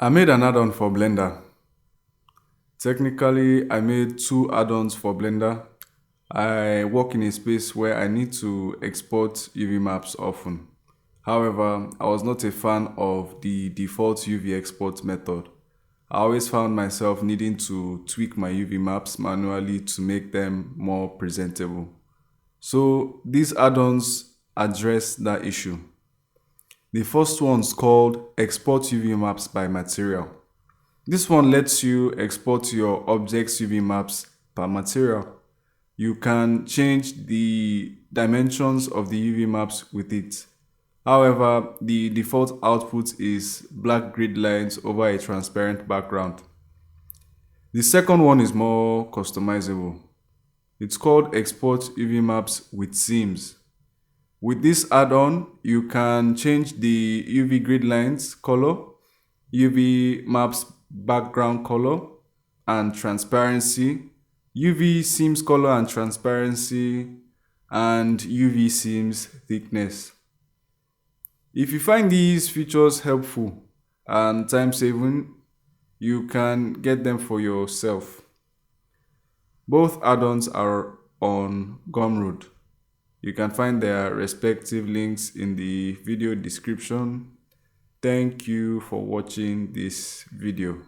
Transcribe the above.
I made an add-on for Blender. Technically, I made two add-ons for Blender. I work in a space where I need to export UV maps often. However, I was not a fan of the default UV export method. I always found myself needing to tweak my UV maps manually to make them more presentable. So these add-ons address that issue. The first one is called Export UV Maps by Material. This one lets you export your object's UV maps per material. You can change the dimensions of the UV maps with it. However, the default output is black grid lines over a transparent background. The second one is more customizable. It's called Export UV Maps with Seams. With this add-on, you can change the UV grid lines color, UV maps background color and transparency, UV seams color and transparency, and UV seams thickness. If you find these features helpful and time saving, you can get them for yourself. Both add-ons are on Gumroad. You can find their respective links in the video description. Thank you for watching this video.